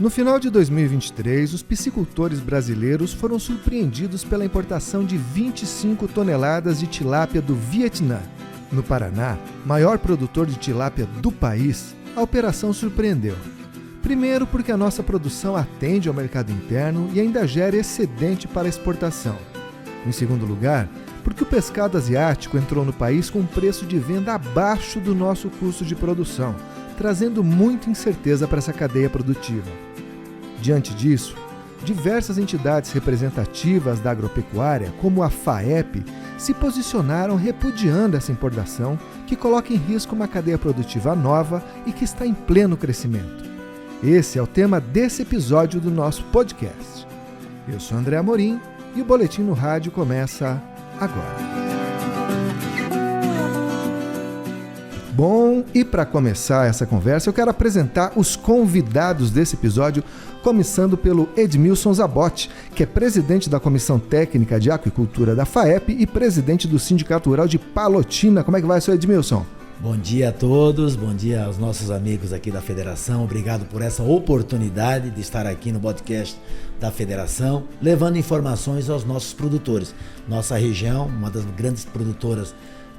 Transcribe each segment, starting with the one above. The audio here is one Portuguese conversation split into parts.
No final de 2023, os piscicultores brasileiros foram surpreendidos pela importação de 25 toneladas de tilápia do Vietnã. No Paraná, maior produtor de tilápia do país, a operação surpreendeu. Primeiro, porque a nossa produção atende ao mercado interno e ainda gera excedente para exportação. Em segundo lugar, porque o pescado asiático entrou no país com um preço de venda abaixo do nosso custo de produção, trazendo muita incerteza para essa cadeia produtiva. Diante disso, diversas entidades representativas da agropecuária, como a FAEP, se posicionaram repudiando essa importação que coloca em risco uma cadeia produtiva nova e que está em pleno crescimento. Esse é o tema desse episódio do nosso podcast. Eu sou André Amorim e o Boletim no Rádio começa agora. Bom, e para começar essa conversa, eu quero apresentar os convidados desse episódio, começando pelo Edmilson Zabotti, que é presidente da Comissão Técnica de Aquicultura da FAEP e presidente do Sindicato Rural de Palotina. Como é que vai, seu Edmilson? Bom dia a todos, bom dia aos nossos amigos aqui da Federação. Obrigado por essa oportunidade de estar aqui no podcast da Federação, levando informações aos nossos produtores. Nossa região, uma das grandes produtoras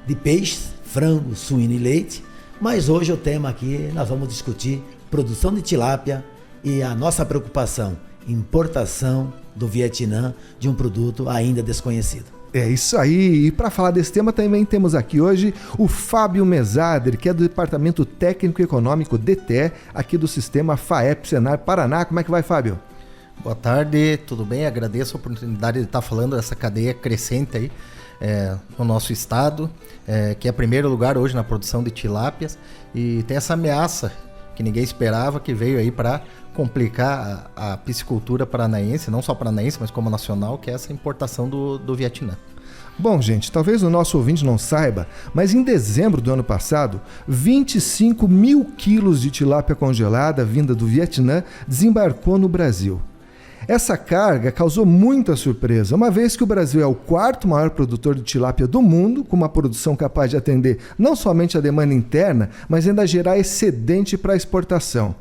de peixes, frango, suíno e leite, mas hoje o tema aqui nós vamos discutir produção de tilápia e a nossa preocupação, importação do Vietnã de um produto ainda desconhecido. É isso aí, e para falar desse tema também temos aqui hoje o Fábio Mesader, que é do Departamento Técnico e Econômico DTE, aqui do Sistema FAEP Senar Paraná. Como é que vai, Fábio? Boa tarde, tudo bem? Agradeço a oportunidade de estar falando dessa cadeia crescente aí no nosso estado, que é primeiro lugar hoje na produção de tilápias, e tem essa ameaça que ninguém esperava, que veio aí para complicar a piscicultura paranaense, não só paranaense, mas como nacional, que é essa importação do Vietnã. Bom, gente, talvez o nosso ouvinte não saiba, mas em dezembro do ano passado, 25 mil quilos de tilápia congelada vinda do Vietnã desembarcou no Brasil. Essa carga causou muita surpresa, uma vez que o Brasil é o quarto maior produtor de tilápia do mundo, com uma produção capaz de atender não somente a demanda interna, mas ainda gerar excedente para exportação.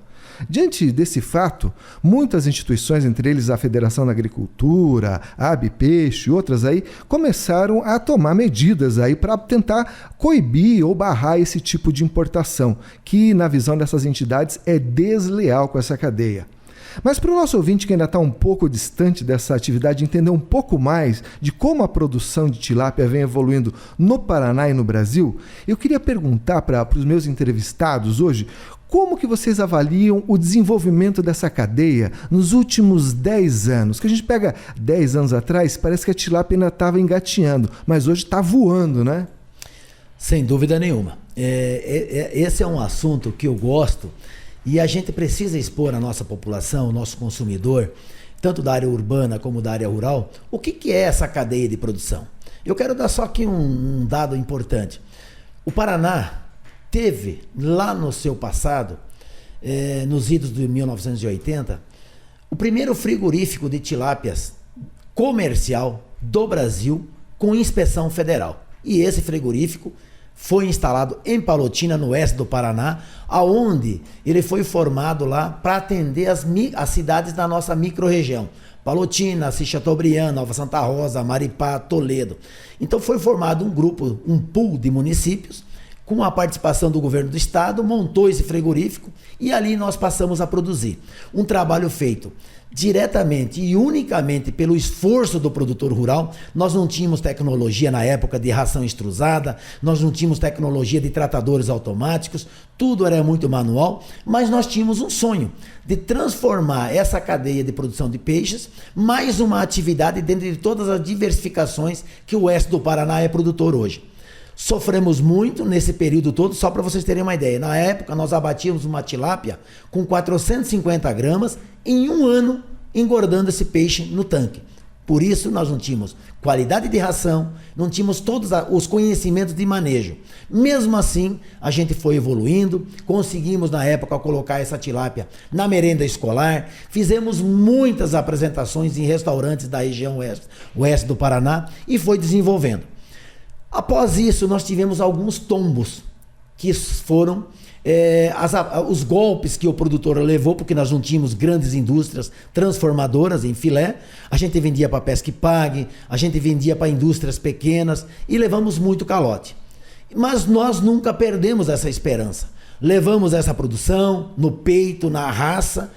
Diante desse fato, muitas instituições, entre eles a Federação da Agricultura, a Abipeixe e outras aí, começaram a tomar medidas aí para tentar coibir ou barrar esse tipo de importação, que na visão dessas entidades é desleal com essa cadeia. Mas para o nosso ouvinte que ainda está um pouco distante dessa atividade, entender um pouco mais de como a produção de tilápia vem evoluindo no Paraná e no Brasil, eu queria perguntar para os meus entrevistados hoje, como que vocês avaliam o desenvolvimento dessa cadeia nos últimos 10 anos? Que a gente pega 10 anos atrás, parece que a tilápia ainda estava engatinhando, mas hoje está voando, né? Sem dúvida nenhuma. Esse é um assunto que eu gosto e a gente precisa expor à nossa população, ao nosso consumidor, tanto da área urbana como da área rural, o que é essa cadeia de produção. Eu quero dar só aqui um dado importante. O Paraná teve lá no seu passado, nos idos de 1980, o primeiro frigorífico de tilápias comercial do Brasil com inspeção federal. E esse frigorífico foi instalado em Palotina, no oeste do Paraná, aonde ele foi formado lá para atender as cidades da nossa microrregião. Palotina, Assis Chateaubriand, Nova Santa Rosa, Maripá, Toledo. Então foi formado um grupo, um pool de municípios, com a participação do governo do estado, montou esse frigorífico e ali nós passamos a produzir. Um trabalho feito diretamente e unicamente pelo esforço do produtor rural. Nós não tínhamos tecnologia na época de ração extrusada, nós não tínhamos tecnologia de tratadores automáticos, tudo era muito manual, mas nós tínhamos um sonho de transformar essa cadeia de produção de peixes mais uma atividade dentro de todas as diversificações que o oeste do Paraná é produtor hoje. Sofremos muito nesse período todo, só para vocês terem uma ideia. Na época, nós abatíamos uma tilápia com 450 gramas em um ano, engordando esse peixe no tanque. Por isso, nós não tínhamos qualidade de ração, não tínhamos todos os conhecimentos de manejo. Mesmo assim, a gente foi evoluindo, conseguimos, na época, colocar essa tilápia na merenda escolar, fizemos muitas apresentações em restaurantes da região oeste do Paraná e foi desenvolvendo. Após isso, nós tivemos alguns tombos que foram os golpes que o produtor levou, porque nós não tínhamos grandes indústrias transformadoras em filé, a gente vendia para Pesca e Pague, a gente vendia para indústrias pequenas e levamos muito calote. Mas nós nunca perdemos essa esperança. Levamos essa produção no peito, na raça,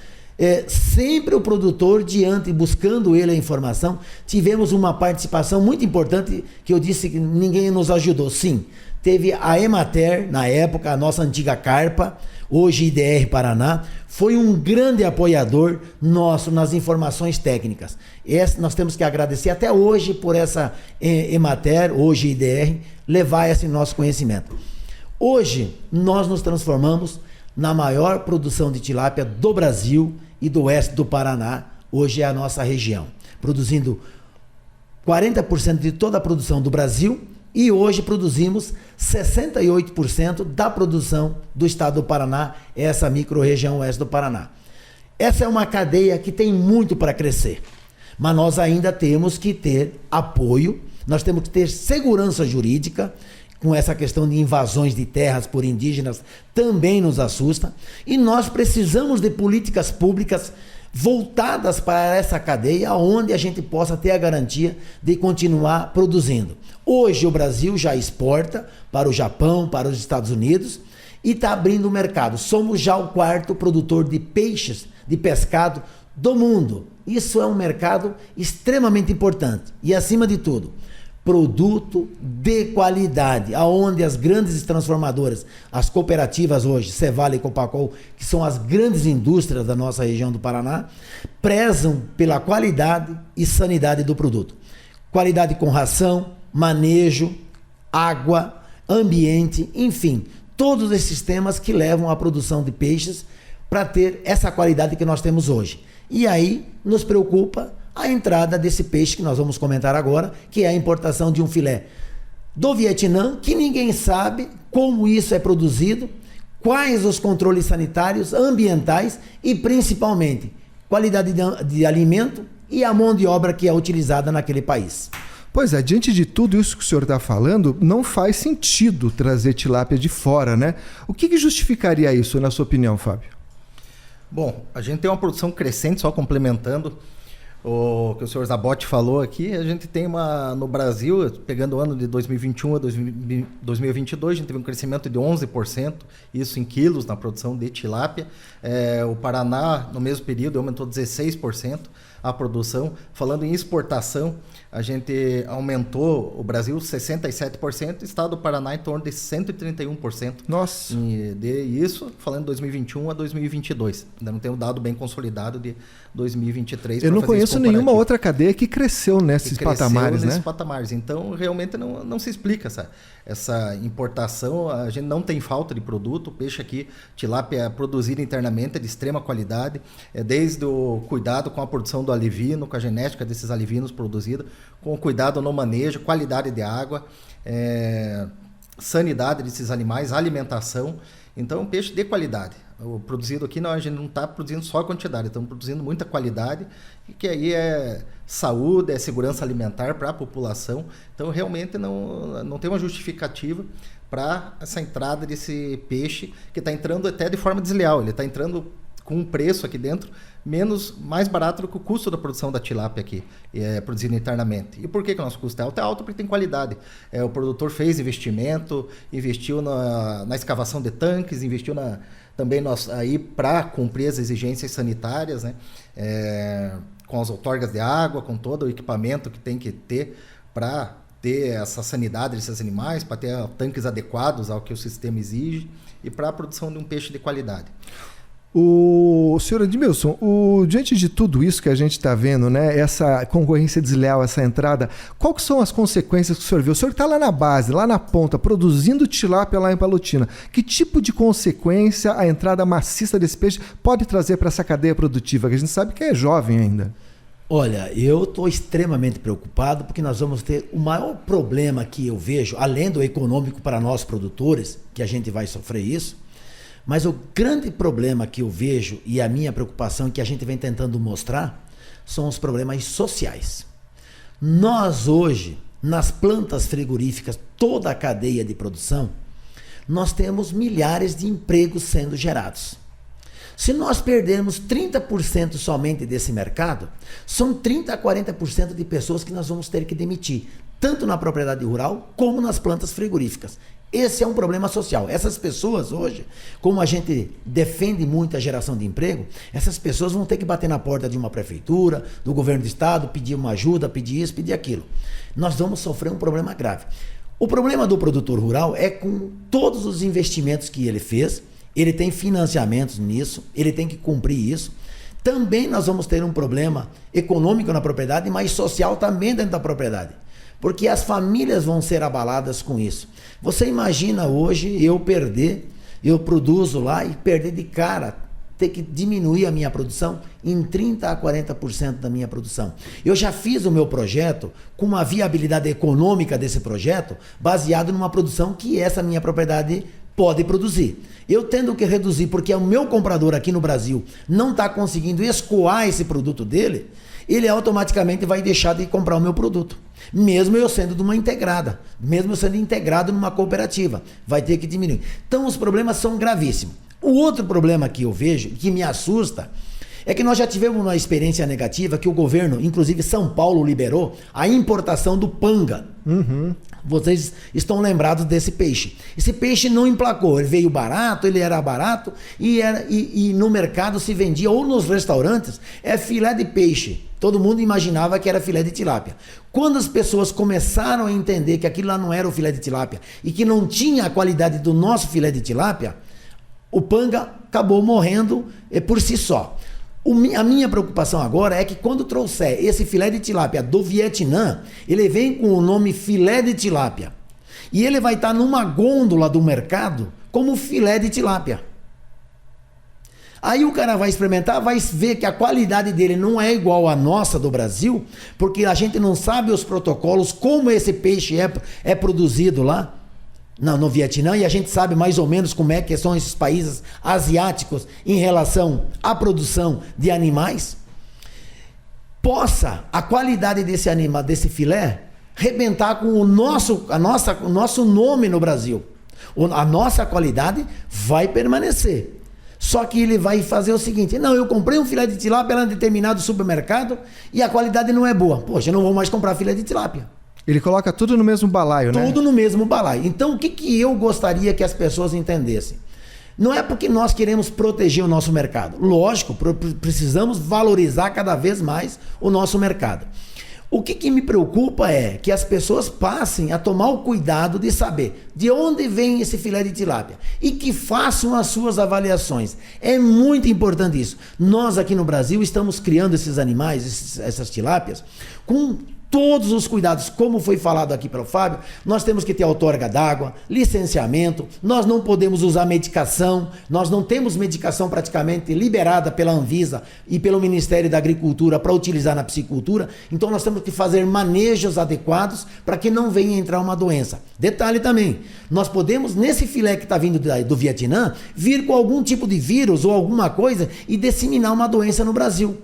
sempre o produtor diante, buscando ele a informação. Tivemos uma participação muito importante, que eu disse que ninguém nos ajudou. Sim, teve a Emater, na época, a nossa antiga Carpa, hoje IDR Paraná, foi um grande apoiador nosso nas informações técnicas. Nós temos que agradecer até hoje por essa Emater, hoje IDR, levar esse nosso conhecimento. Hoje, nós nos transformamos na maior produção de tilápia do Brasil e do oeste do Paraná. Hoje é a nossa região, produzindo 40% de toda a produção do Brasil, e hoje produzimos 68% da produção do estado do Paraná, essa micro-região oeste do Paraná. Essa é uma cadeia que tem muito para crescer, mas nós ainda temos que ter apoio, nós temos que ter segurança jurídica. Com essa questão de invasões de terras por indígenas também nos assusta, e nós precisamos de políticas públicas voltadas para essa cadeia, onde a gente possa ter a garantia de continuar produzindo. Hoje o Brasil já exporta para o Japão, para os Estados Unidos, e está abrindo o mercado. Somos já o 4º produtor de peixes, de pescado do mundo. Isso é um mercado extremamente importante. E acima de tudo, produto de qualidade, aonde as grandes transformadoras, as cooperativas hoje, Cevale e Copacol, que são as grandes indústrias da nossa região do Paraná, prezam pela qualidade e sanidade do produto. Qualidade com ração, manejo, água, ambiente, enfim, todos esses temas que levam à produção de peixes para ter essa qualidade que nós temos hoje. E aí nos preocupa a entrada desse peixe que nós vamos comentar agora, que é a importação de um filé do Vietnã, que ninguém sabe como isso é produzido, quais os controles sanitários, ambientais e principalmente qualidade de alimento e a mão de obra que é utilizada naquele país. Pois é, diante de tudo isso que o senhor está falando, não faz sentido trazer tilápia de fora, né? O que justificaria isso, na sua opinião, Fábio? Bom, a gente tem uma produção crescente, só complementando o que o senhor Zabotti falou aqui, a gente tem no Brasil, pegando o ano de 2021 a 2022, a gente teve um crescimento de 11%, isso em quilos na produção de tilápia. O Paraná, no mesmo período, aumentou 16% a produção. Falando em exportação, a gente aumentou o Brasil 67%, o estado do Paraná em torno de 131%. Nossa! Isso, falando de 2021 a 2022. Ainda não tem um dado bem consolidado de 2023. Eu não conheço nenhuma outra cadeia que cresceu nesses patamares, né? Patamares. Então, realmente não se explica essa importação. A gente não tem falta de produto. O peixe aqui, tilápia produzido internamente, é de extrema qualidade. Desde o cuidado com a produção do alivino, com a genética desses alivinos produzida, com o cuidado no manejo, qualidade de água, sanidade desses animais, alimentação. Então, um peixe de qualidade. O produzido aqui, a gente não está produzindo só a quantidade, estamos produzindo muita qualidade, e que aí é saúde, é segurança alimentar para a população. Então, realmente não tem uma justificativa para essa entrada desse peixe, que está entrando até de forma desleal. Ele está entrando com um preço aqui dentro mais barato do que o custo da produção da tilápia aqui, produzida internamente. E por que o nosso custo é alto? É alto porque tem qualidade. O produtor fez investimento, investiu na escavação de tanques, investiu também aí para cumprir as exigências sanitárias, né? Com as outorgas de água, com todo o equipamento que tem que ter para ter essa sanidade desses animais, para ter tanques adequados ao que o sistema exige e para a produção de um peixe de qualidade. O senhor Edmilson, diante de tudo isso que a gente está vendo, né, essa concorrência desleal, essa entrada, quais são as consequências que o senhor vê? O senhor está lá na base, lá na ponta, produzindo tilápia lá em Palotina. Que tipo de consequência a entrada maciça desse peixe pode trazer para essa cadeia produtiva, que a gente sabe que é jovem ainda? Olha, eu estou extremamente preocupado porque nós vamos ter o maior problema que eu vejo, além do econômico para nós produtores, que a gente vai sofrer isso, mas o grande problema que eu vejo e a minha preocupação que a gente vem tentando mostrar são os problemas sociais. Nós hoje, nas plantas frigoríficas, toda a cadeia de produção, nós temos milhares de empregos sendo gerados. Se nós perdermos 30% somente desse mercado, são 30% a 40% de pessoas que nós vamos ter que demitir, tanto na propriedade rural como nas plantas frigoríficas. Esse é um problema social. Essas pessoas hoje, como a gente defende muito a geração de emprego, essas pessoas vão ter que bater na porta de uma prefeitura, do governo do estado, pedir uma ajuda, pedir isso, pedir aquilo. Nós vamos sofrer um problema grave. O problema do produtor rural é com todos os investimentos que ele fez, ele tem financiamentos nisso, ele tem que cumprir isso. Também nós vamos ter um problema econômico na propriedade, mas social também dentro da propriedade. Porque as famílias vão ser abaladas com isso. Você imagina hoje eu produzo lá e perder de cara, ter que diminuir a minha produção em 30% a 40% da minha produção. Eu já fiz o meu projeto com uma viabilidade econômica desse projeto, baseado numa produção que essa minha propriedade pode produzir. Eu tendo que reduzir, porque o meu comprador aqui no Brasil não está conseguindo escoar esse produto dele, ele automaticamente vai deixar de comprar o meu produto. Mesmo eu sendo de uma integrada, mesmo eu sendo integrado numa cooperativa, vai ter que diminuir. Então os problemas são gravíssimos. O outro problema que eu vejo, que me assusta, é que nós já tivemos uma experiência negativa que o governo, inclusive São Paulo, liberou a importação do panga. Vocês estão lembrados desse peixe. Esse peixe não emplacou, ele veio barato, ele era barato e no mercado se vendia, ou nos restaurantes, filé de peixe. Todo mundo imaginava que era filé de tilápia. Quando as pessoas começaram a entender que aquilo lá não era o filé de tilápia e que não tinha a qualidade do nosso filé de tilápia, o panga acabou morrendo por si só. A minha preocupação agora é que quando trouxer esse filé de tilápia do Vietnã, ele vem com o nome filé de tilápia. E ele vai estar numa gôndola do mercado como filé de tilápia. Aí o cara vai experimentar, vai ver que a qualidade dele não é igual à nossa do Brasil, porque a gente não sabe os protocolos, como esse peixe é produzido lá no Vietnã, e a gente sabe mais ou menos como é que são esses países asiáticos em relação à produção de animais. Possa a qualidade desse animal, desse filé, rebentar com o nosso nome no Brasil. A nossa qualidade vai permanecer. Só que ele vai fazer o seguinte: não, eu comprei um filé de tilápia em determinado supermercado e a qualidade não é boa. Poxa, eu não vou mais comprar filé de tilápia. Ele coloca tudo no mesmo balaio, né? Tudo no mesmo balaio. Então, o que eu gostaria que as pessoas entendessem? Não é porque nós queremos proteger o nosso mercado. Lógico, precisamos valorizar cada vez mais o nosso mercado. O que me preocupa é que as pessoas passem a tomar o cuidado de saber de onde vem esse filé de tilápia e que façam as suas avaliações. É muito importante isso. Nós aqui no Brasil estamos criando esses animais, essas tilápias, com todos os cuidados, como foi falado aqui pelo Fábio. Nós temos que ter outorga d'água, licenciamento, nós não podemos usar medicação, nós não temos medicação praticamente liberada pela Anvisa e pelo Ministério da Agricultura para utilizar na piscicultura, então nós temos que fazer manejos adequados para que não venha entrar uma doença. Detalhe também, nós podemos, nesse filé que está vindo do Vietnã, vir com algum tipo de vírus ou alguma coisa e disseminar uma doença no Brasil.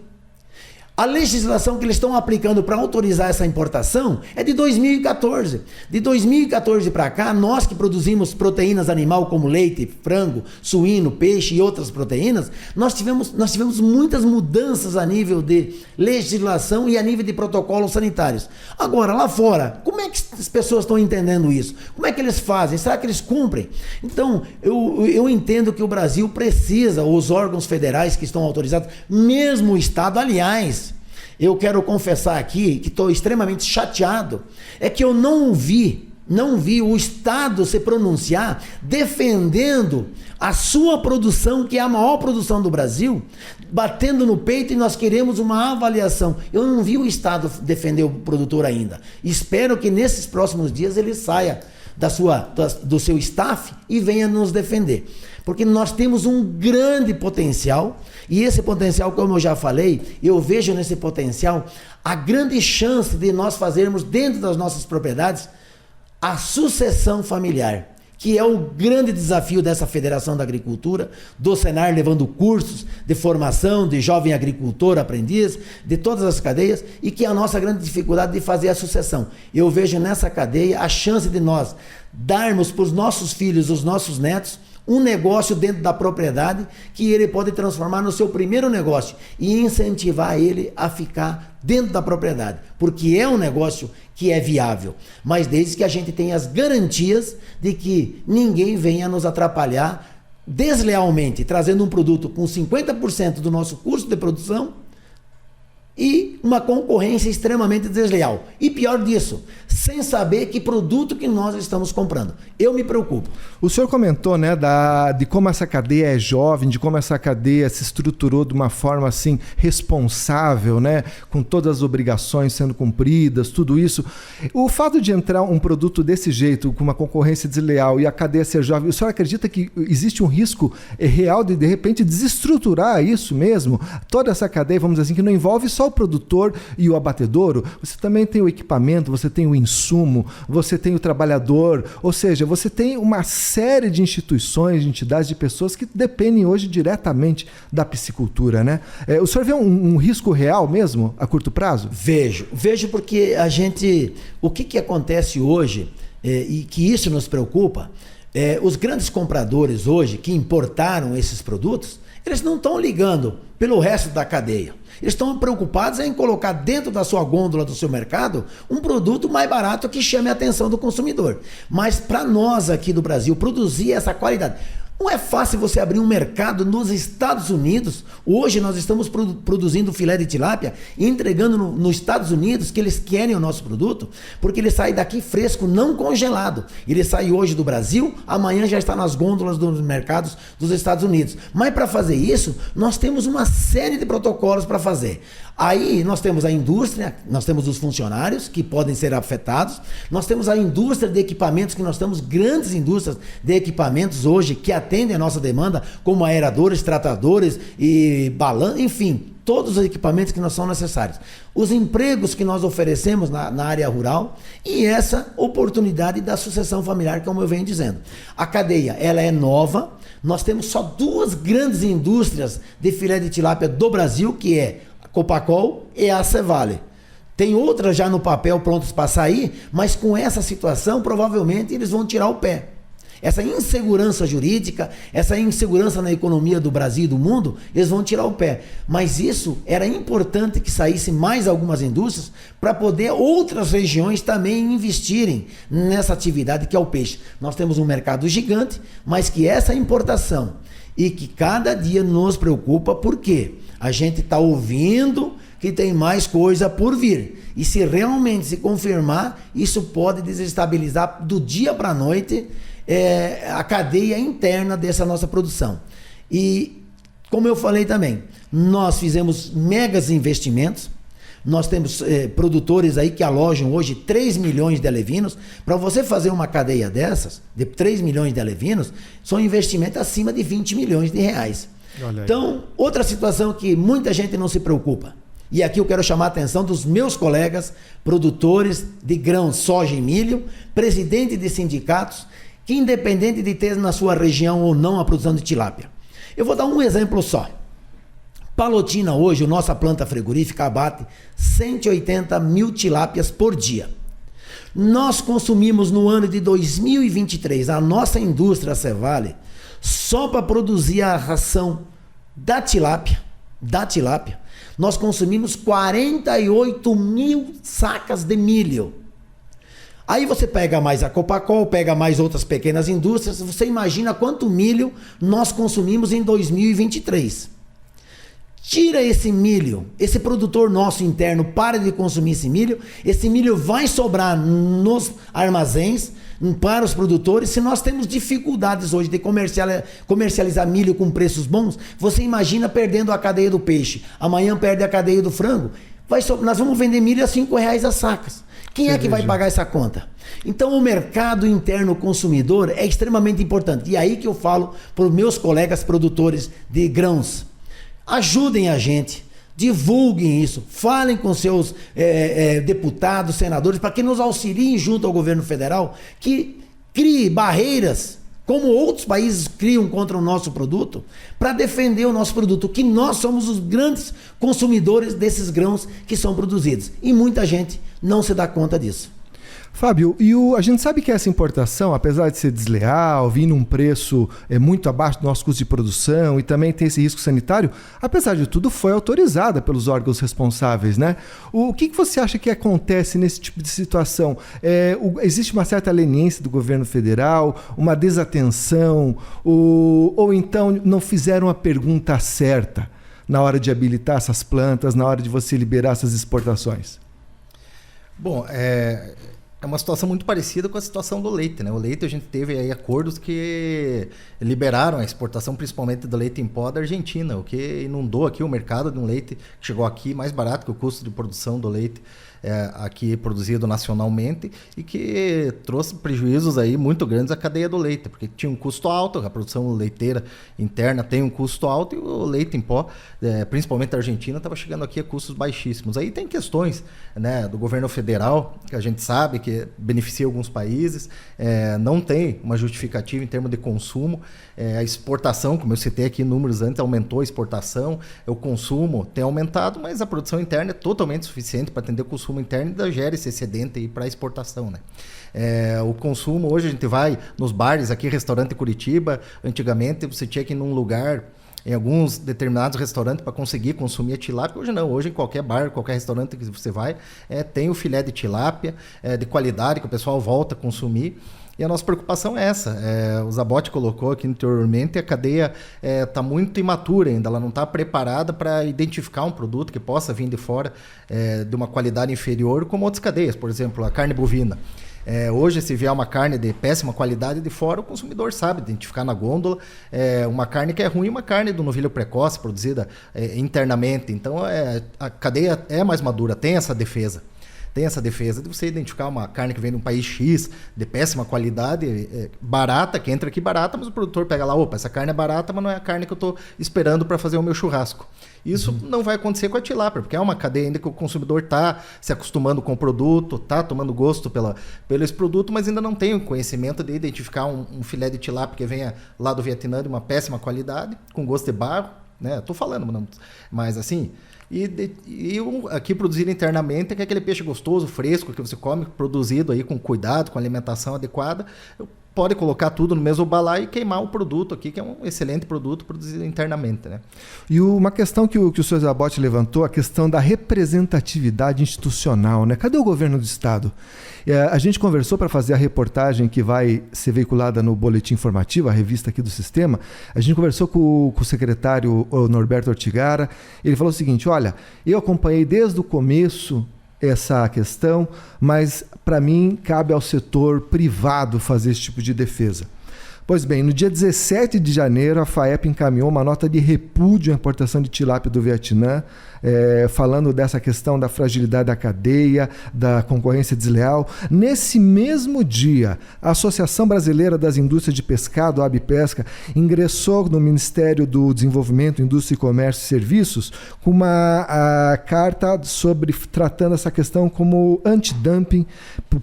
A legislação que eles estão aplicando para autorizar essa importação é de 2014. De 2014 para cá, nós que produzimos proteínas animal como leite, frango, suíno, peixe e outras proteínas, nós tivemos muitas mudanças a nível de legislação e a nível de protocolos sanitários. Agora, lá fora, como é que as pessoas estão entendendo isso? Como é que eles fazem? Será que eles cumprem? Então, eu entendo que o Brasil precisa, os órgãos federais que estão autorizados, mesmo o Estado, aliás, eu quero confessar aqui que estou extremamente chateado, é que eu não vi o Estado se pronunciar defendendo a sua produção, que é a maior produção do Brasil, batendo no peito, e nós queremos uma avaliação. Eu não vi o Estado defender o produtor ainda. Espero que nesses próximos dias ele saia do seu staff e venha nos defender. Porque nós temos um grande potencial, e esse potencial, como eu já falei, eu vejo nesse potencial a grande chance de nós fazermos dentro das nossas propriedades a sucessão familiar, que é o grande desafio dessa Federação da Agricultura, do Senar levando cursos de formação de jovem agricultor, aprendiz, de todas as cadeias, e que é a nossa grande dificuldade de fazer a sucessão. Eu vejo nessa cadeia a chance de nós darmos para os nossos filhos, os nossos netos, um negócio dentro da propriedade que ele pode transformar no seu primeiro negócio e incentivar ele a ficar dentro da propriedade, porque é um negócio que é viável, mas desde que a gente tenha as garantias de que ninguém venha nos atrapalhar deslealmente, trazendo um produto com 50% do nosso custo de produção e uma concorrência extremamente desleal. E pior disso, sem saber que produto que nós estamos comprando. Eu me preocupo. O senhor comentou, né, de como essa cadeia é jovem, de como essa cadeia se estruturou de uma forma assim responsável, né, com todas as obrigações sendo cumpridas, tudo isso. O fato de entrar um produto desse jeito, com uma concorrência desleal e a cadeia ser jovem, o senhor acredita que existe um risco real de repente desestruturar isso mesmo? Toda essa cadeia, vamos dizer assim, que não envolve só o produtor e o abatedouro, você também tem o equipamento, você tem o insumo, você tem o trabalhador, ou seja, você tem uma série de instituições, de entidades, de pessoas que dependem hoje diretamente da piscicultura, né? O senhor vê um risco real mesmo a curto prazo? Vejo porque o que acontece hoje, e que isso nos preocupa, os grandes compradores hoje que importaram esses produtos, eles não estão ligando pelo resto da cadeia. Eles estão preocupados em colocar dentro da sua gôndola, do seu mercado, um produto mais barato que chame a atenção do consumidor. Mas para nós aqui do Brasil, produzir essa qualidade... Não é fácil você abrir um mercado nos Estados Unidos. Hoje nós estamos produzindo filé de tilápia e entregando nos Estados Unidos, que eles querem o nosso produto, porque ele sai daqui fresco, não congelado. Ele sai hoje do Brasil, amanhã já está nas gôndolas dos mercados dos Estados Unidos. Mas para fazer isso, nós temos uma série de protocolos para fazer. Aí nós temos a indústria, nós temos os funcionários que podem ser afetados, nós temos a indústria de equipamentos, que nós temos grandes indústrias de equipamentos hoje que atendem a nossa demanda, como aeradores, tratadores e balanças, enfim, todos os equipamentos que nós são necessários. Os empregos que nós oferecemos na área rural e essa oportunidade da sucessão familiar, como eu venho dizendo. A cadeia, ela é nova, nós temos só 2 grandes indústrias de filé de tilápia do Brasil, que é Copacol e a Cevale. Tem outras já no papel prontas para sair, mas com essa situação provavelmente eles vão tirar o pé. Essa insegurança jurídica, essa insegurança na economia do Brasil e do mundo, eles vão tirar o pé. Mas isso era importante que saísse mais algumas indústrias para poder outras regiões também investirem nessa atividade que é o peixe. Nós temos um mercado gigante, mas que essa importação e que cada dia nos preocupa, porque a gente está ouvindo que tem mais coisa por vir. E se realmente se confirmar, isso pode desestabilizar do dia para a noite a cadeia interna dessa nossa produção. E, como eu falei também, nós fizemos megas investimentos. Nós temos produtores aí que alojam hoje 3 milhões de alevinos. Para você fazer uma cadeia dessas, de 3 milhões de alevinos, são investimentos acima de 20 milhões de reais. Então, outra situação que muita gente não se preocupa, e aqui eu quero chamar a atenção dos meus colegas produtores de grãos, soja e milho, presidente de sindicatos, que independente de ter na sua região ou não a produção de tilápia. Eu vou dar um exemplo só. Palotina hoje, a nossa planta frigorífica abate 180 mil tilápias por dia. Nós consumimos no ano de 2023, a nossa indústria Cevale, só para produzir a ração da tilápia, nós consumimos 48 mil sacas de milho. Aí você pega mais a Copacol, pega mais outras pequenas indústrias, você imagina quanto milho nós consumimos em 2023. Tira esse milho, esse produtor nosso interno para de consumir esse milho vai sobrar nos armazéns para os produtores. Se nós temos dificuldades hoje de comercializar milho com preços bons, você imagina perdendo a cadeia do peixe, amanhã perde a cadeia do frango, nós vamos vender milho a R$5 a sacas. Quem é que vai pagar essa conta? Então o mercado interno consumidor é extremamente importante. E aí que eu falo para os meus colegas produtores de grãos, ajudem a gente, divulguem isso, falem com seus deputados, senadores, para que nos auxiliem junto ao governo federal, que crie barreiras como outros países criam contra o nosso produto, para defender o nosso produto, que nós somos os grandes consumidores desses grãos que são produzidos. E muita gente não se dá conta disso. Fábio, a gente sabe que essa importação, apesar de ser desleal, vir num preço muito abaixo do nosso custo de produção e também tem esse risco sanitário, apesar de tudo, foi autorizada pelos órgãos responsáveis, né? O que você acha que acontece nesse tipo de situação? Existe uma certa leniência do governo federal, uma desatenção, ou então não fizeram a pergunta certa na hora de habilitar essas plantas, na hora de você liberar essas exportações? Bom, é uma situação muito parecida com a situação do leite, né? O leite, a gente teve aí acordos que liberaram a exportação, principalmente do leite em pó da Argentina, o que inundou aqui o mercado de um leite que chegou aqui mais barato que o custo de produção do leite aqui produzido nacionalmente e que trouxe prejuízos aí muito grandes à cadeia do leite, porque tinha um custo alto, a produção leiteira interna tem um custo alto e o leite em pó, principalmente da Argentina, estava chegando aqui a custos baixíssimos. Aí tem questões, né, do governo federal, que a gente sabe que beneficia alguns países, não tem uma justificativa em termos de consumo, a exportação, como eu citei aqui números antes, aumentou a exportação, o consumo tem aumentado, mas a produção interna é totalmente suficiente para atender o consumo interno e ainda gera esse excedente para exportação, né? O consumo, hoje a gente vai nos bares aqui, restaurante Curitiba, antigamente você tinha que ir num lugar, em alguns determinados restaurantes para conseguir consumir a tilápia. Hoje não, hoje em qualquer bar, qualquer restaurante que você vai, tem o filé de tilápia de qualidade que o pessoal volta a consumir. E a nossa preocupação é essa. O Zabotti colocou aqui anteriormente, a cadeia está muito imatura ainda, ela não está preparada para identificar um produto que possa vir de fora de uma qualidade inferior, como outras cadeias, por exemplo, a carne bovina. Hoje, se vier uma carne de péssima qualidade de fora, o consumidor sabe identificar na gôndola uma carne que é ruim e uma carne do novilho precoce, produzida internamente. Então, a cadeia é mais madura, tem essa defesa. Tem essa defesa de você identificar uma carne que vem de um país X, de péssima qualidade, barata, que entra aqui barata, mas o produtor pega lá, opa, essa carne é barata, mas não é a carne que eu estou esperando para fazer o meu churrasco. Isso não vai acontecer com a tilápia, porque é uma cadeia ainda que o consumidor está se acostumando com o produto, está tomando gosto pelo esse produto, mas ainda não tem o conhecimento de identificar um filé de tilápia que venha lá do Vietnã de uma péssima qualidade, com gosto de barro, né? Estou falando, mas assim... E aqui produzido internamente é aquele peixe gostoso, fresco, que você come, produzido aí com cuidado, com alimentação adequada. Pode colocar tudo no mesmo balaio e queimar o produto aqui, que é um excelente produto produzido internamente, né? E uma questão que o Sr. Zabotti levantou, a questão da representatividade institucional, né? Cadê o governo do Estado? A gente conversou para fazer a reportagem que vai ser veiculada no Boletim Informativo, a revista aqui do Sistema. A gente conversou com o secretário Norberto Ortigara. Ele falou o seguinte, olha, eu acompanhei desde o começo essa questão, mas para mim cabe ao setor privado fazer esse tipo de defesa. Pois bem, no dia 17 de janeiro, a FAEP encaminhou uma nota de repúdio à importação de tilápia do Vietnã, falando dessa questão da fragilidade da cadeia, da concorrência desleal. Nesse mesmo dia, a Associação Brasileira das Indústrias de Pescado, a ABPesca, ingressou no Ministério do Desenvolvimento, Indústria, Comércio e Serviços com uma carta tratando essa questão como antidumping,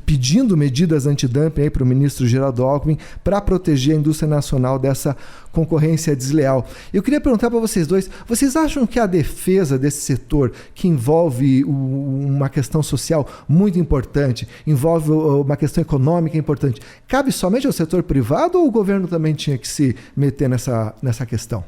pedindo medidas antidumping para o ministro Geraldo Alckmin para proteger a indústria nacional dessa concorrência desleal. Eu queria perguntar para vocês dois, vocês acham que a defesa desse setor, que envolve uma questão social muito importante, envolve uma questão econômica importante, cabe somente ao setor privado ou o governo também tinha que se meter nessa questão?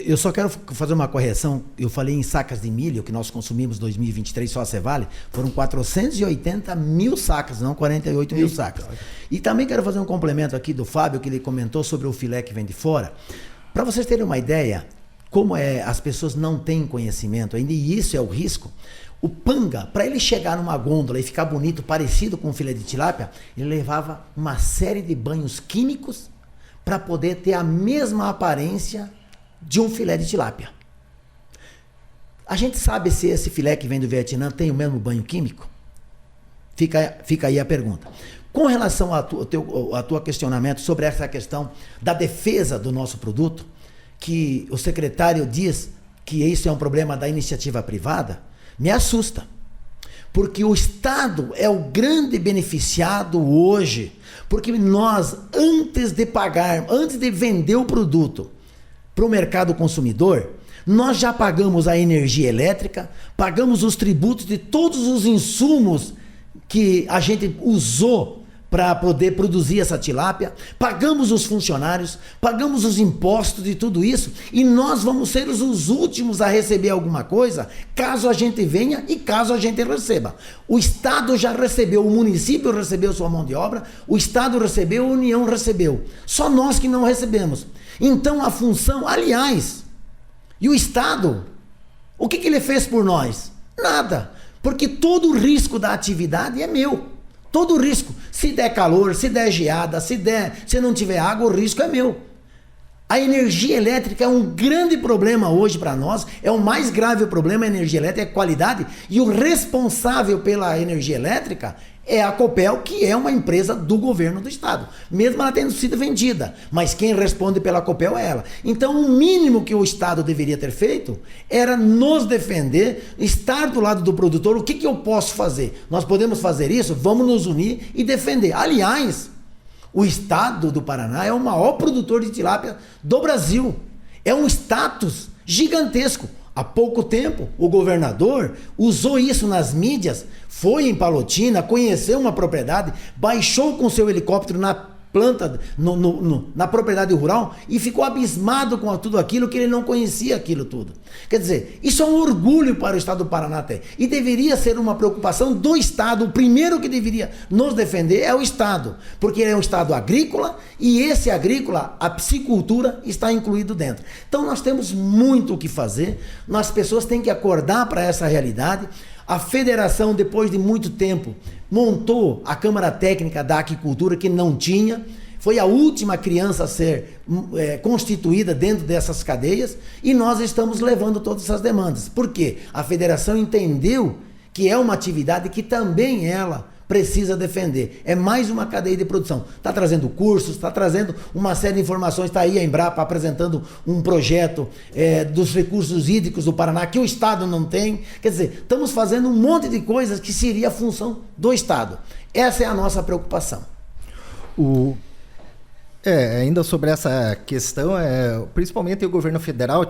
Eu só quero fazer uma correção. Eu falei em sacas de milho que nós consumimos em 2023, só a Cevale, foram 480 mil sacas, não 48 mil sacas. E também quero fazer um complemento aqui do Fábio, que ele comentou sobre o filé que vem de fora. Para vocês terem uma ideia, como as pessoas não têm conhecimento ainda, e isso é o risco, o panga, para ele chegar numa gôndola e ficar bonito, parecido com o filé de tilápia, ele levava uma série de banhos químicos para poder ter a mesma aparência de um filé de tilápia. A gente sabe se esse filé que vem do Vietnã tem o mesmo banho químico? Fica aí a pergunta. Com relação a tua questionamento sobre essa questão da defesa do nosso produto, que o secretário diz que isso é um problema da iniciativa privada, me assusta. porque o Estado é o grande beneficiado hoje, porque nós, antes de vender o produto para o mercado consumidor, nós já pagamos a energia elétrica, pagamos os tributos de todos os insumos que a gente usou para poder produzir essa tilápia, pagamos os funcionários, pagamos os impostos de tudo isso, e nós vamos ser os últimos a receber alguma coisa, caso a gente venha e caso a gente receba. O Estado já recebeu, o município recebeu sua mão de obra, o Estado recebeu, a União recebeu. Só nós que não recebemos. Então a função, aliás, e o Estado, o que ele fez por nós? Nada, porque todo o risco da atividade é meu. Todo o risco, se der calor, se der geada, se não tiver água, o risco é meu. A energia elétrica é um grande problema hoje para nós, é o mais grave problema, a energia elétrica, é a qualidade, e o responsável pela energia elétrica é a Copel, que é uma empresa do governo do estado, mesmo ela tendo sido vendida, mas quem responde pela Copel é ela. Então o mínimo que o estado deveria ter feito era nos defender, estar do lado do produtor. O que eu posso fazer? Nós podemos fazer isso? Vamos nos unir e defender. Aliás, o estado do Paraná é o maior produtor de tilápia do Brasil, é um status gigantesco. Há pouco tempo, o governador usou isso nas mídias, foi em Palotina, conheceu uma propriedade, baixou com seu helicóptero na planta, na propriedade rural, e ficou abismado com tudo aquilo, que ele não conhecia aquilo tudo. Quer dizer, isso é um orgulho para o estado do Paraná até, e deveria ser uma preocupação do estado. O primeiro que deveria nos defender é o estado, porque ele é um estado agrícola, e esse agrícola, a piscicultura, está incluído dentro. Então nós temos muito o que fazer, as pessoas têm que acordar para essa realidade. A federação, depois de muito tempo, montou a Câmara Técnica da Aquicultura, que não tinha, foi a última criança a ser constituída dentro dessas cadeias, e nós estamos levando todas essas demandas. Por quê? A federação entendeu que é uma atividade que também ela precisa defender. É mais uma cadeia de produção. Está trazendo cursos, está trazendo uma série de informações, está aí a Embrapa apresentando um projeto dos recursos hídricos do Paraná, que o Estado não tem. Quer dizer, estamos fazendo um monte de coisas que seria a função do Estado. Essa é a nossa preocupação. Ainda sobre essa questão, principalmente o governo federal,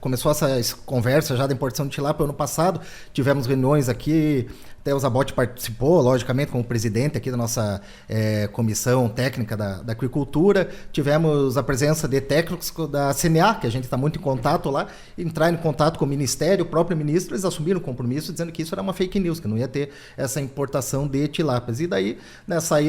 começou essa conversa já da importação de tilápia ano passado, tivemos reuniões aqui, até o Zabotti participou, logicamente, como presidente aqui da nossa comissão técnica da aquicultura. Tivemos a presença de técnicos da CNA, que a gente está muito em contato lá, entrar em contato com o Ministério, o próprio ministro, eles assumiram o compromisso dizendo que isso era uma fake news, que não ia ter essa importação de tilápias. E daí,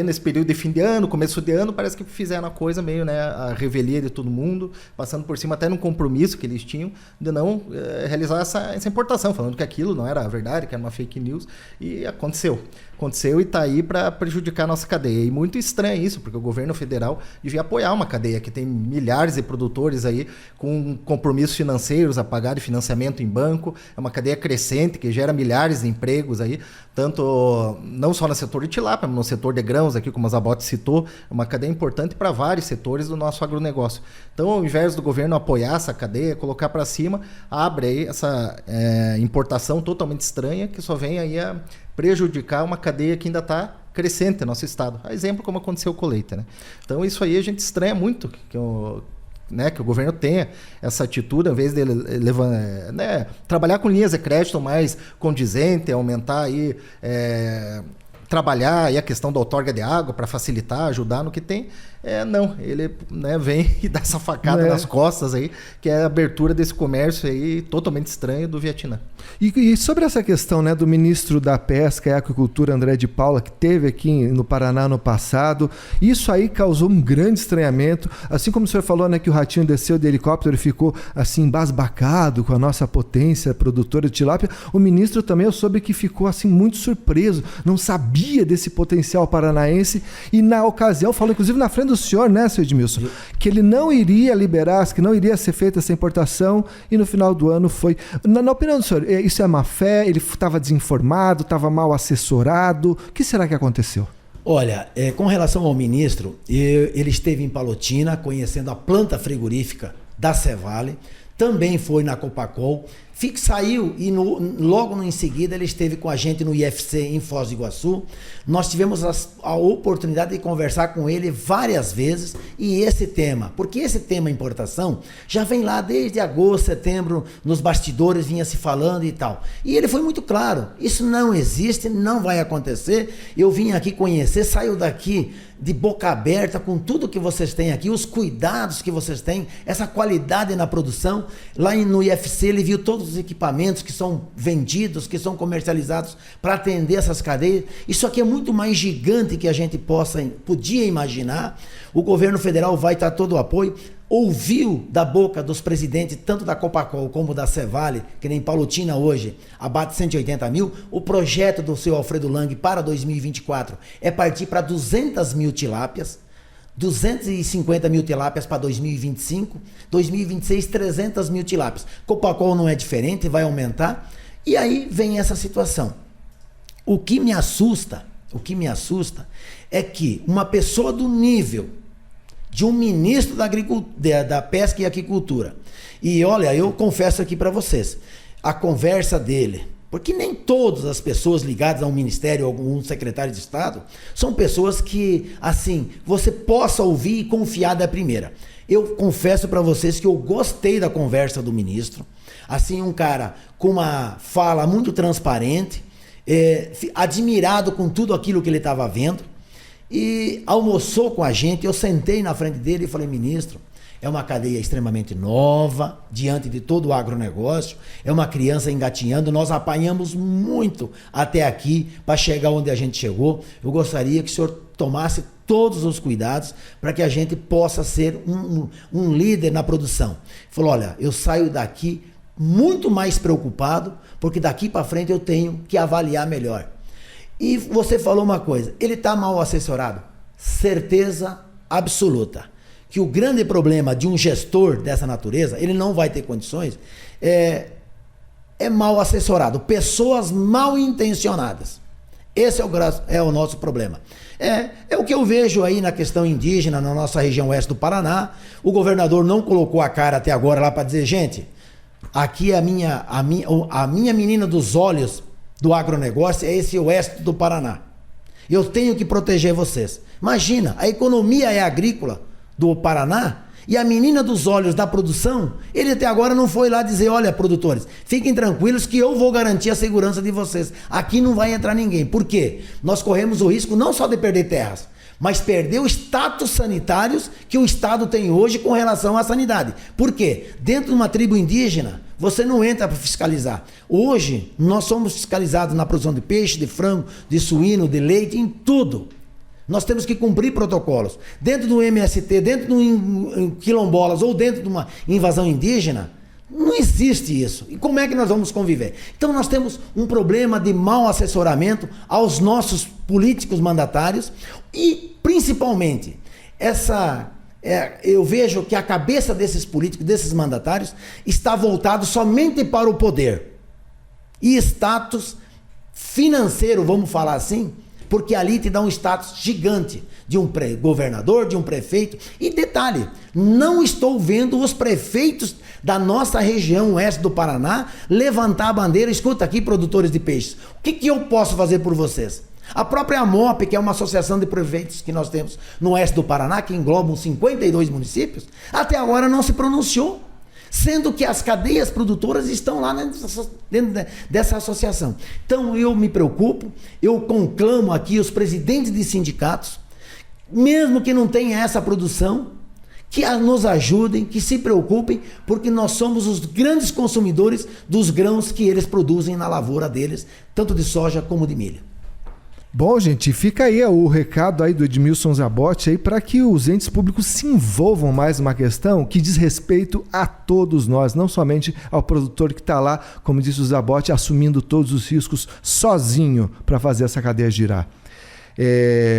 nesse período de fim de ano, começo de ano, parece que fizeram a coisa meio, a revelia de todo mundo, passando por cima até num compromisso que eles tinham de não realizar essa importação, falando que aquilo não era verdade, que era uma fake news. E aconteceu e está aí para prejudicar a nossa cadeia. E muito estranho isso, porque o governo federal devia apoiar uma cadeia que tem milhares de produtores aí com compromissos financeiros a pagar de financiamento em banco. É uma cadeia crescente que gera milhares de empregos aí, tanto não só no setor de tilápia, mas no setor de grãos aqui, como a Zabotti citou. É uma cadeia importante para vários setores do nosso agronegócio. Então, ao invés do governo apoiar essa cadeia, colocar para cima, abre aí essa importação totalmente estranha que só vem aí a prejudicar uma cadeia que ainda está crescente no nosso estado. A exemplo como aconteceu com o leite, Então isso aí a gente estranha muito que o governo tenha essa atitude, ao invés de trabalhar com linhas de crédito mais condizente, aumentar aí, trabalhar aí a questão da outorga de água para facilitar, ajudar no que tem. Não, ele vem e dá essa facada nas costas aí, que é a abertura desse comércio aí totalmente estranho do Vietnã. E sobre essa questão do ministro da Pesca e Aquicultura, André de Paula, que esteve aqui no Paraná no passado, isso aí causou um grande estranhamento, assim como o senhor falou que o Ratinho desceu de helicóptero e ficou assim embasbacado com a nossa potência produtora de tilápia, o ministro também eu soube que ficou assim muito surpreso, não sabia desse potencial paranaense, e na ocasião falou inclusive na frente do senhor, seu Edmilson, que ele não iria liberar, que não iria ser feita essa importação, e no final do ano foi. Na opinião do senhor, isso é má fé? Ele estava desinformado, estava mal assessorado? O que será que aconteceu? Olha, com relação ao ministro, ele esteve em Palotina, conhecendo a planta frigorífica da Cevale, também foi na Copacol, Saiu e logo em seguida ele esteve com a gente no IFC em Foz do Iguaçu. Nós tivemos a oportunidade de conversar com ele várias vezes, e esse tema, porque esse tema importação já vem lá desde agosto, setembro, nos bastidores vinha se falando e tal. E ele foi muito claro, isso não existe, não vai acontecer. Eu vim aqui conhecer, saio daqui de boca aberta com tudo que vocês têm aqui, os cuidados que vocês têm, essa qualidade na produção. Lá no IFC ele viu todos os equipamentos que são vendidos, que são comercializados para atender essas cadeias. Isso aqui é muito mais gigante que a gente podia imaginar. O governo federal vai estar todo o apoio. Ouviu da boca dos presidentes, tanto da Copacol como da Cevale, que nem Paulutina hoje, abate 180 mil, o projeto do seu Alfredo Lang para 2024 é partir para 200 mil tilápias, 250 mil tilápias para 2025, 2026 300 mil tilápias. Copacol não é diferente, vai aumentar, e aí vem essa situação. O que me assusta é que uma pessoa do nível de um ministro da Pesca e Aquicultura. E olha, eu confesso aqui para vocês, a conversa dele, porque nem todas as pessoas ligadas a um ministério ou um secretário de Estado são pessoas que, assim, você possa ouvir e confiar da primeira. Eu confesso para vocês que eu gostei da conversa do ministro, assim, um cara com uma fala muito transparente, admirado com tudo aquilo que ele estava vendo, e almoçou com a gente. Eu sentei na frente dele e falei: ministro, é uma cadeia extremamente nova diante de todo o agronegócio, é uma criança engatinhando, nós apanhamos muito até aqui para chegar onde a gente chegou. Eu gostaria que o senhor tomasse todos os cuidados para que a gente possa ser um líder na produção. Ele falou: olha, eu saio daqui muito mais preocupado, porque daqui para frente eu tenho que avaliar melhor. E você falou uma coisa, ele está mal assessorado? Certeza absoluta que o grande problema de um gestor dessa natureza, ele não vai ter condições, é mal assessorado, pessoas mal intencionadas. Esse é o nosso problema. É o que eu vejo aí na questão indígena, na nossa região oeste do Paraná. O governador não colocou a cara até agora lá para dizer: gente, aqui a minha menina dos olhos do agronegócio é esse oeste do Paraná. Eu tenho que proteger vocês. Imagina, a economia é agrícola do Paraná e a menina dos olhos da produção, ele até agora não foi lá dizer: olha, produtores, fiquem tranquilos que eu vou garantir a segurança de vocês. Aqui não vai entrar ninguém. Por quê? Nós corremos o risco não só de perder terras, mas perder os status sanitários que o Estado tem hoje com relação à sanidade. Por quê? Dentro de uma tribo indígena, você não entra para fiscalizar. Hoje, nós somos fiscalizados na produção de peixe, de frango, de suíno, de leite, em tudo. Nós temos que cumprir protocolos. Dentro do MST, dentro do quilombolas ou dentro de uma invasão indígena, não existe isso. E como é que nós vamos conviver? Então nós temos um problema de mau assessoramento aos nossos políticos mandatários e, principalmente, eu vejo que a cabeça desses políticos, desses mandatários, está voltado somente para o poder e status financeiro, vamos falar assim, porque ali te dá um status gigante de um governador, de um prefeito. E detalhe, não estou vendo os prefeitos da nossa região oeste do Paraná levantar a bandeira: escuta aqui, produtores de peixes, o que eu posso fazer por vocês? A própria AMOP, que é uma associação de prefeitos que nós temos no oeste do Paraná, que englobam 52 municípios, até agora não se pronunciou, sendo que as cadeias produtoras estão lá dentro dessa associação. Então eu me preocupo, eu conclamo aqui os presidentes de sindicatos, mesmo que não tenha essa produção, que nos ajudem, que se preocupem, porque nós somos os grandes consumidores dos grãos que eles produzem na lavoura deles, tanto de soja como de milho. Bom, gente, fica aí o recado aí do Edmilson Zabotti aí para que os entes públicos se envolvam mais numa questão que diz respeito a todos nós, não somente ao produtor que está lá, como disse o Zabotti, assumindo todos os riscos sozinho para fazer essa cadeia girar.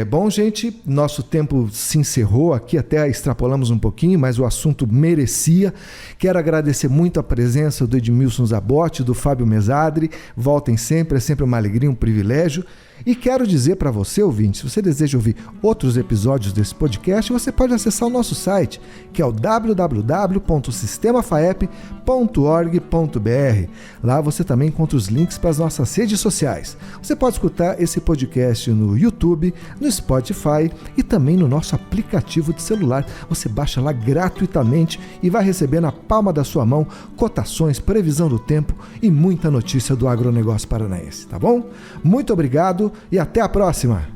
Bom, gente, nosso tempo se encerrou aqui, até extrapolamos um pouquinho, mas o assunto merecia. Quero agradecer muito a presença do Edmilson Zabotti, do Fábio Mesadri. Voltem sempre, é sempre uma alegria, um privilégio. E quero dizer para você, ouvinte, se você deseja ouvir outros episódios desse podcast, você pode acessar o nosso site, que é o www.sistemafaep.org.br. Lá você também encontra os links para as nossas redes sociais. Você pode escutar esse podcast no YouTube, no Spotify e também no nosso aplicativo de celular. Você baixa lá gratuitamente e vai receber na palma da sua mão cotações, previsão do tempo e muita notícia do agronegócio paranaense, tá bom? Muito obrigado e até a próxima!